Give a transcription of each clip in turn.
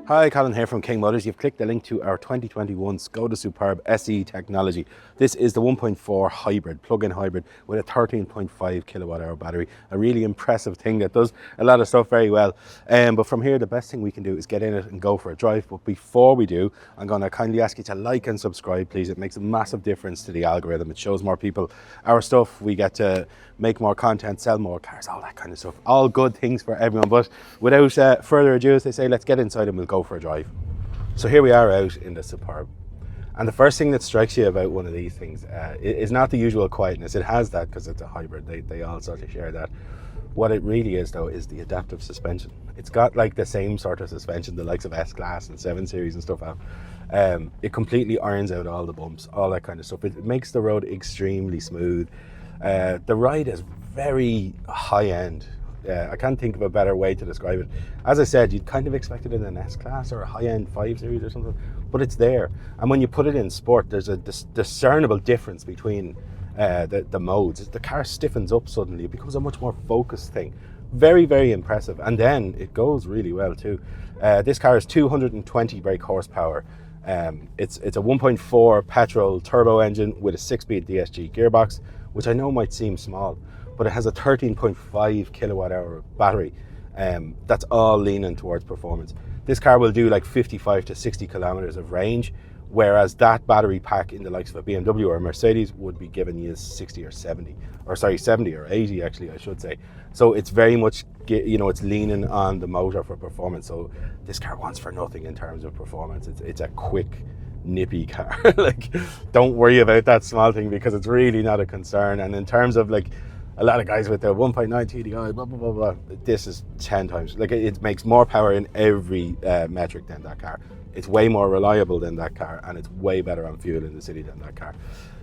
Hi, Colin here from King Motors. You've clicked the link to our 2021 Skoda Superb SE technology. This is the 1.4 hybrid, plug-in hybrid with a 13.5 kilowatt hour battery. A really impressive thing that does a lot of stuff very well. But from here, the best thing we can do is get in it and go for a drive. But before we do, I'm going to kindly ask you to like and subscribe, please. It makes a massive difference to the algorithm. It shows more people our stuff. We get to make more content, sell more cars, all that kind of stuff. All good things for everyone. But without further ado, as they say, let's get inside and we'll go for a drive. So here we are out in the Superb, and the first thing that strikes you about one of these things is not the usual quietness. It has that because it's a hybrid. They all sort of share that. What it really is though is the adaptive suspension. It's got like the same sort of suspension the likes of S-Class and 7 Series and stuff have. It completely irons out all the bumps, all that kind of stuff. It makes the road extremely smooth. The ride is very high end. I can't think of a better way to describe it. As I said, you'd kind of expect it in an S-Class or a high-end 5 Series or something, but it's there. And when you put it in sport, there's a discernible difference between the modes. The car stiffens up suddenly. It becomes a much more focused thing. Very, very impressive. And then it goes really well too. This car is 220 brake horsepower. It's a 1.4 petrol turbo engine with a 6-speed DSG gearbox, which I know might seem small, but it has a 13.5 kilowatt hour battery. That's all leaning towards performance. This car will do like 55 to 60 kilometers of range, whereas that battery pack in the likes of a BMW or a Mercedes would be giving you 60 or 70, or sorry, 70 or 80 actually, I should say. So it's very much, it's leaning on the motor for performance. So this car wants for nothing in terms of performance. It's a quick, nippy car. Like, don't worry about that small thing because it's really not a concern. And in terms of like, a lot of guys with their 1.9 TDI, blah, blah, blah, blah. This is 10 times. Like, it makes more power in every metric than that car. It's way more reliable than that car, and it's way better on fuel in the city than that car.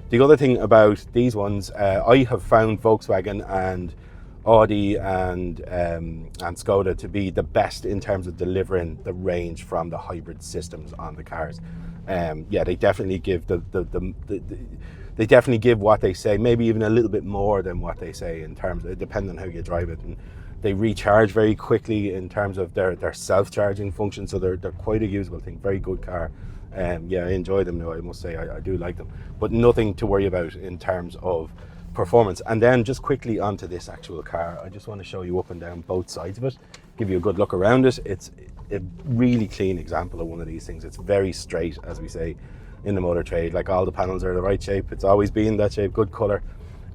The other thing about these ones, I have found Volkswagen and Audi and Skoda to be the best in terms of delivering the range from the hybrid systems on the cars. Yeah, they definitely give they definitely give what they say, maybe even a little bit more than what they say in terms of, depending on how you drive it. And they recharge very quickly in terms of their self-charging function, so they're quite a usable thing. Very good car. Yeah, I enjoy them now, I must say. I do like them, but nothing to worry about in terms of performance. And then just quickly onto this actual car, I just want to show you up and down both sides of it, give you a good look around it. It's a really clean example of one of these things. It's very straight, as we say in the motor trade. Like, all the panels are the right shape. It's always been that shape, good color.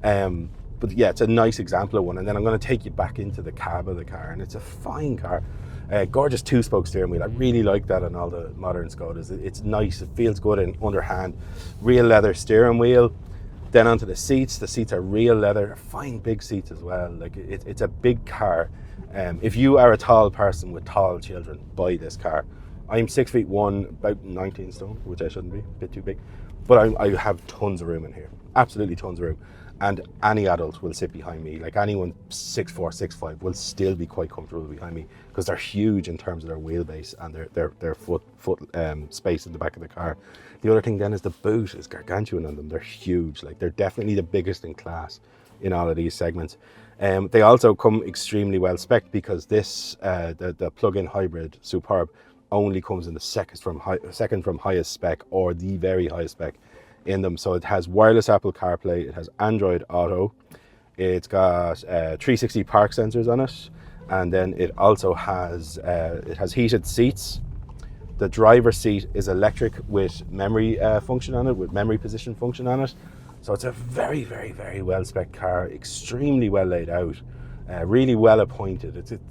But yeah, it's a nice example of one. And then I'm going to take you back into the cab of the car, and it's a fine car. Gorgeous 2-spoke steering wheel. I really like that on all the modern Skodas. It's nice, it feels good in underhand. Real leather steering wheel. Then onto the seats. The seats are real leather, fine big seats as well. Like, it's a big car. If you are a tall person with tall children, buy this car. I'm 6'1", about 19 stone, which I shouldn't be, a bit too big. But I have tons of room in here, absolutely tons of room. And any adult will sit behind me. Like, anyone 6'4", 6'5" will still be quite comfortable behind me, because they're huge in terms of their wheelbase and their foot space in the back of the car. The other thing then is the boot is gargantuan on them. They're huge. Like, they're definitely the biggest in class in all of these segments. They also come extremely well spec'd, because this, the plug-in hybrid Superb, only comes in the second from highest spec, or the very highest spec in them. So it has wireless Apple CarPlay, it has Android Auto, it's got 360 park sensors on it, and then it also has heated seats. The driver's seat is electric with memory function on it, with memory position function on it. So it's a very, very, very well spec car, extremely well laid out, really well appointed.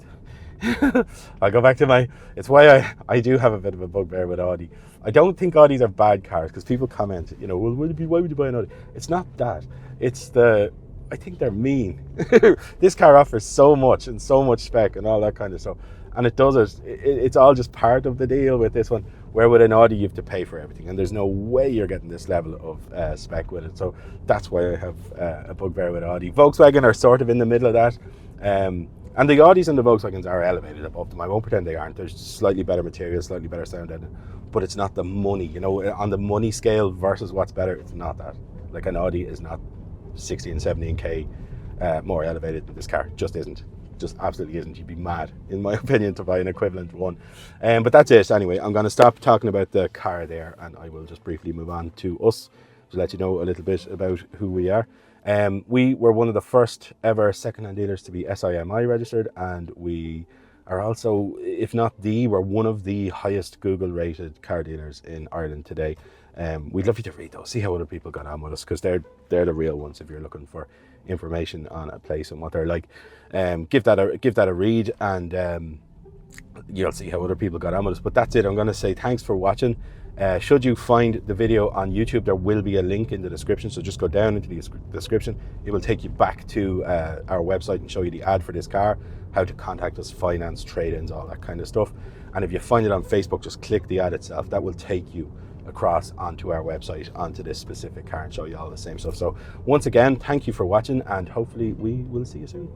I'll go back to it's why I do have a bit of a bugbear with Audi. I don't think Audis are bad cars, because people comment, well, why would you buy an Audi? It's not that. It's I think they're mean. This car offers so much and so much spec and all that kind of stuff. And it does it. It's all just part of the deal with this one, where with an Audi you have to pay for everything, and there's no way you're getting this level of spec with it. So that's why I have a bugbear with Audi. Volkswagen are sort of in the middle of that. And the Audis and the Volkswagens are elevated above them. I won't pretend they aren't. There's slightly better material, slightly better sound in it, but it's not the money. On the money scale versus what's better, it's not that. Like, an Audi is not 60 and 17k more elevated than this car. Just isn't. just absolutely isn't. You'd be mad, in my opinion, to buy an equivalent one. But that's it anyway. I'm going to stop talking about the car there, and I will just briefly move on to us to let you know a little bit about who we are. We were one of the first ever second-hand dealers to be SIMI registered, and we are also, if not we're one of the highest Google rated car dealers in Ireland today. We'd love you to read those, see how other people got on with us, because they're the real ones if you're looking for information on a place and what they're like. Give that a read, and you'll see how other people got on with us. But that's it. I'm going to say thanks for watching. Should you find the video on YouTube, there will be a link in the description, so just go down into the description. It will take you back to our website and show you the ad for this car, how to contact us, finance, trade-ins, all that kind of stuff. And if you find it on Facebook, just click the ad itself. That will take you across onto our website, onto this specific car, and show you all the same stuff. So once again, thank you for watching, and hopefully we will see you soon.